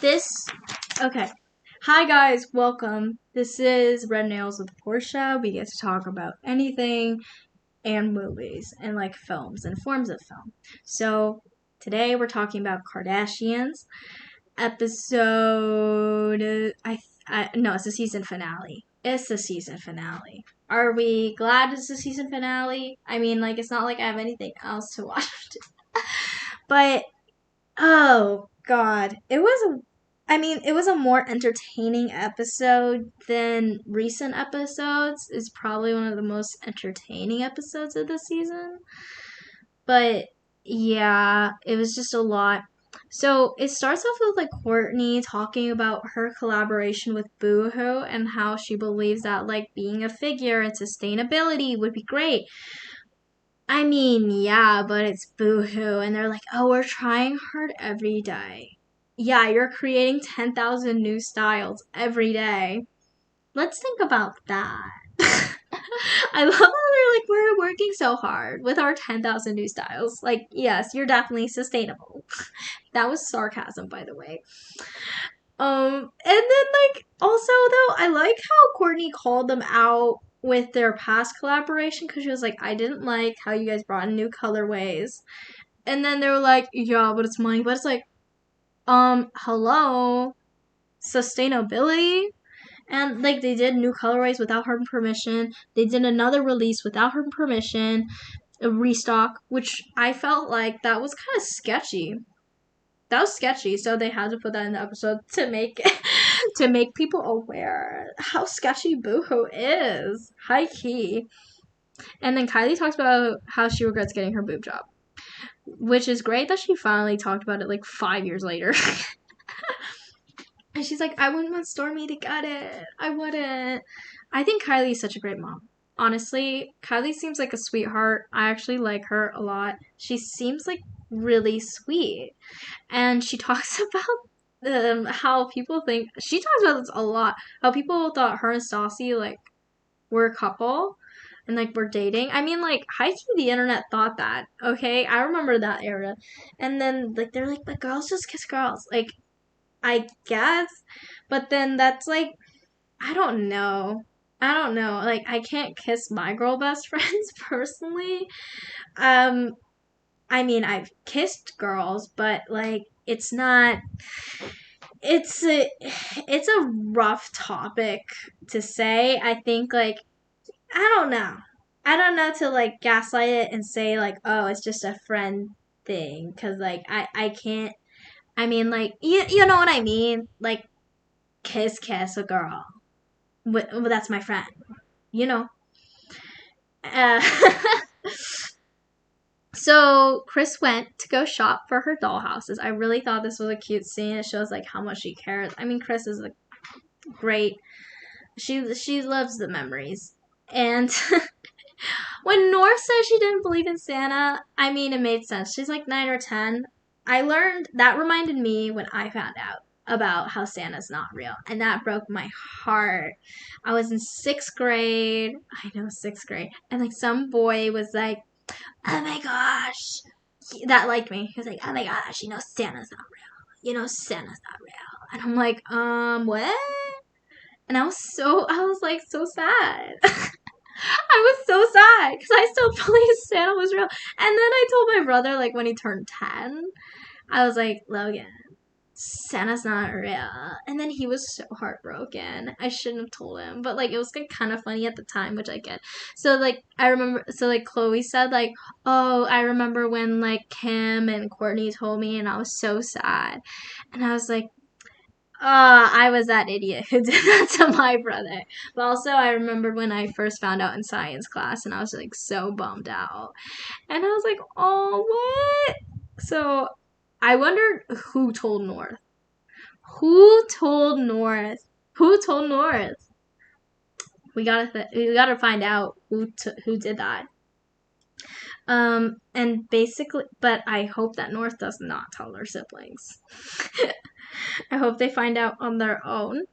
Okay. Hi guys, welcome. This is Red Nails with Portia. We get to talk about anything and movies and like films and forms of film. So today we're talking about Kardashians episode. No, it's the season finale. It's the season finale. Are we glad it's the season finale? I mean, like it's not like I have anything else to watch, but oh God, it was a more entertaining episode than recent episodes. It's probably one of the most entertaining episodes of the season. But yeah, it was just a lot. So it starts off with like Courtney talking about her collaboration with Boohoo and how she believes that like being a figure and sustainability would be great. I mean, yeah, but it's Boohoo, and they're like, oh, we're trying hard every day. Yeah, you're creating 10,000 new styles every day. Let's think about that. I love how they're like, we're working so hard with our 10,000 new styles. Like, yes, you're definitely sustainable. That was sarcasm, by the way. And then like also though, I like how Courtney called them out with their past collaboration because she was like, I didn't like how you guys brought in new colorways. And then they were like, yeah, but it's money. But it's like, hello, sustainability. And like they did new colorways without her permission. They did another release without her permission, a restock, which I felt like that was kind of sketchy. That was sketchy, so they had to put that in the episode to make to make people aware how sketchy Boohoo is, high key. And then Kylie talks about how she regrets getting her boob job, which is great that she finally talked about it like 5 years later. And she's like, I wouldn't want Stormy to get it. I wouldn't. I think Kylie is such a great mom. Honestly, Kylie seems like a sweetheart. I actually like her a lot. She seems like really sweet. And she talks about how people think she talks about this a lot. How people thought her and Stassi like were a couple and like were dating. I mean, like high key, the internet thought that. Okay, I remember that era. And then like they're like, but girls just kiss girls. Like I guess, but then that's like I don't know. I don't know. Like I can't kiss my girl best friends personally. Um, I mean, I've kissed girls, but like it's not it's a it's a rough topic to say. I think like I don't know. I don't know to like gaslight it and say like, "Oh, it's just a friend thing," cuz like I can't I mean like you know what I mean? Like kiss a girl. Well, that's my friend. You know. Uh, So Chris went to go shop for her dollhouses. I really thought this was a cute scene. It shows like how much she cares. I mean, Chris is a great. She loves the memories. And when North said she didn't believe in Santa, I mean it made sense. She's like 9 or 10. I learned that reminded me when I found out about how Santa's not real, and that broke my heart. I was in 6th grade. I know 6th grade, and like some boy was like, oh my gosh, that liked me. He was like, oh my gosh, Santa's not real. Santa's not real. And I'm like, what? And I was like so sad. I was so sad because I still believe Santa was real. And then I told my brother, like when he turned 10, I was like, Logan, Santa's not real. And then he was so heartbroken. I shouldn't have told him. But like it was like kind of funny at the time, which I get. So like Khloe said like, "Oh, I remember when like Kim and Courtney told me and I was so sad." And I was like, I was that idiot who did that to my brother. But also I remember when I first found out in science class and I was like so bummed out. And I was like, "Oh, what?" So I wonder who told North. Who told North? Who told North? We gotta find out who did that. And basically, but I hope that North does not tell their siblings. I hope they find out on their own.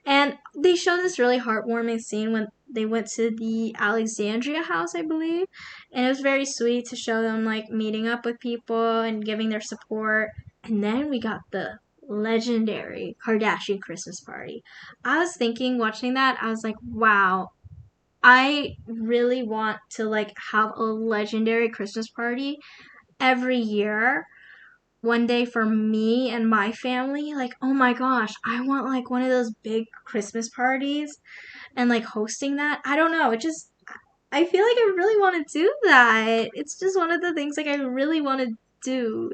And they show this really heartwarming scene when they went to the Alexandria house, I believe. And it was very sweet to show them like meeting up with people and giving their support. And then we got the legendary Kardashian Christmas party. I was thinking, watching that, I was like, wow, I really want to like have a legendary Christmas party every year. One day for me and my family, like, oh my gosh, I want like one of those big Christmas parties and like hosting that. I don't know, it just, I feel like I really want to do that. It's just one of the things like I really want to do.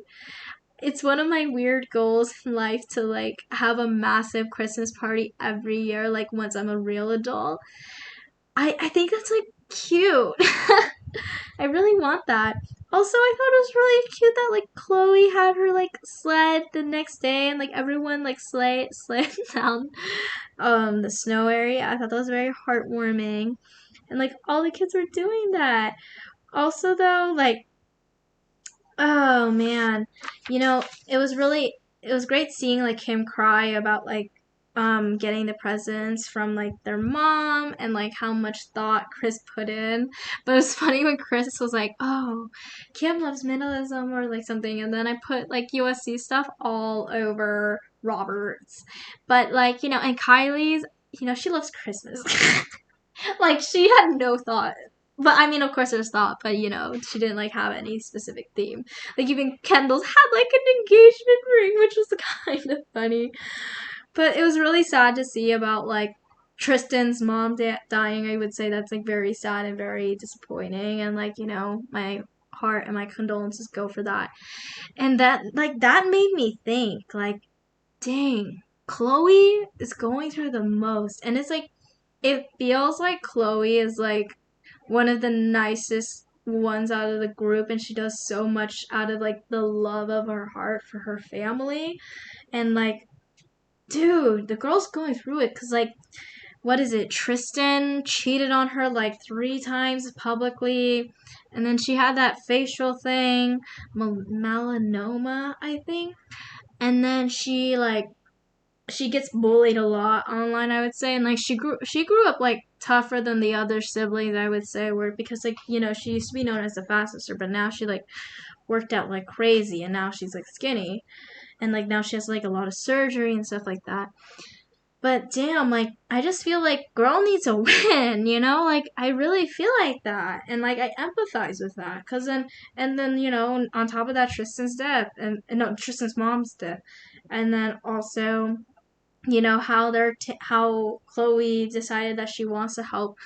It's one of my weird goals in life to like have a massive Christmas party every year, like once I'm a real adult. I think that's like cute. I really want that. Also, I thought it was really cute that like Khloe had her like sled the next day and like everyone like slid down the snow area. I thought that was very heartwarming. And like all the kids were doing that. Also though, like, oh man, it was great seeing like him cry about like getting the presents from like their mom and like how much thought Chris put in. But it was funny when Chris was like, "Oh, Kim loves minimalism" or like something, and then I put like USC stuff all over Robert's. But like, and Kylie's, she loves Christmas. Like she had no thought. But I mean, of course, there's thought, but she didn't like have any specific theme. Like even Kendall's had like an engagement ring, which was kind of funny. But it was really sad to see about like Tristan's mom dying. I would say that's like very sad and very disappointing, and like my heart and my condolences go for that. And that made me think like, dang, Khloe is going through the most, and it's like it feels like Khloe is like one of the nicest ones out of the group, and she does so much out of like the love of her heart for her family. And like, dude, the girl's going through it because like, what is it? Tristan cheated on her like 3 times publicly, and then she had that facial thing, melanoma, I think. And then she gets bullied a lot online, I would say, and like she grew up like tougher than the other siblings, I would say, where because like she used to be known as the fat sister, but now she like worked out like crazy, and now she's like skinny, and like now she has like a lot of surgery and stuff like that. But damn, like I just feel like girl needs a win, like I really feel like that, and like I empathize with that, cause then and then on top of that Tristan's death and no Tristan's mom's death, and then also how how Khloe decided that she wants to help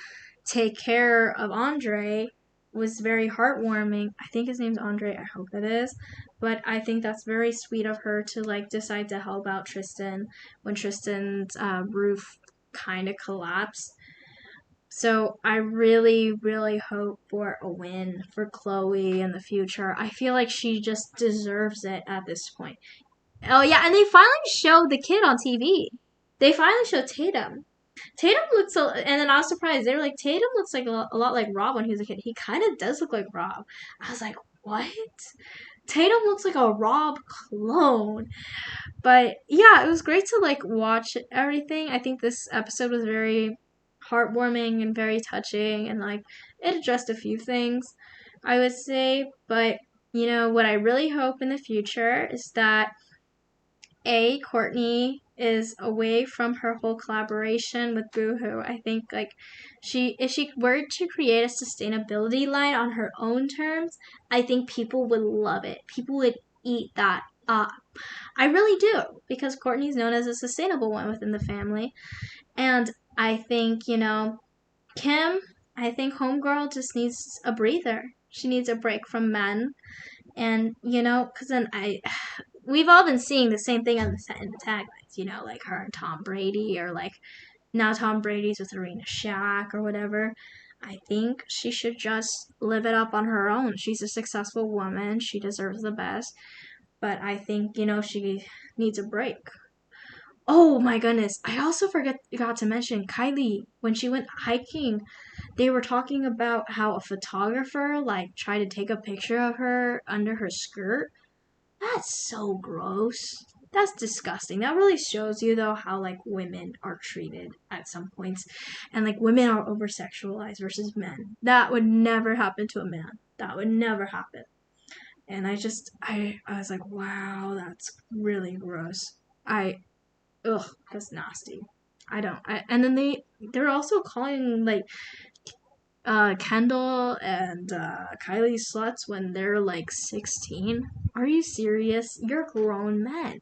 take care of Andre was very heartwarming. I think his name's Andre. I hope it is. But I think that's very sweet of her to like decide to help out Tristan when Tristan's roof kind of collapsed. So I really, really hope for a win for Khloe in the future. I feel like she just deserves it at this point. Oh yeah, and they finally showed the kid on TV. They finally showed Tatum. Tatum looks so, and then I was surprised. They were like, Tatum looks like a lot like Rob when he was a kid. He kind of does look like Rob. I was like, what? Tatum looks like a Rob clone. But yeah, it was great to like watch everything. I think this episode was very heartwarming and very touching, and like it addressed a few things, I would say. But what I really hope in the future is that Courtney is away from her whole collaboration with Boohoo. I think like if she were to create a sustainability line on her own terms, I think people would love it. People would eat that up. I really do, because Courtney's known as a sustainable one within the family. And I think, Kim, I think Homegirl just needs a breather. She needs a break from men. And, because then we've all been seeing the same thing on in the taglines, like her and Tom Brady, or like now Tom Brady's with Arena Shack or whatever. I think she should just live it up on her own. She's a successful woman. She deserves the best. But I think, she needs a break. Oh my goodness. I also forgot to mention Kylie, when she went hiking, they were talking about how a photographer like tried to take a picture of her under her skirt. That's so gross. That's disgusting. That really shows you though how like women are treated at some points, and like women are over sexualized versus men. That would never happen to a man. That would never happen. And I was like, wow, that's really gross. That's nasty. And then they're also calling like Kendall and Kylie sluts when they're like 16. Are you serious? You're grown men.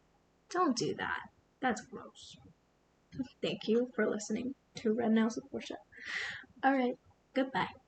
Don't do that. That's gross. Thank you for listening to Red Nails with Portia. All right. Goodbye.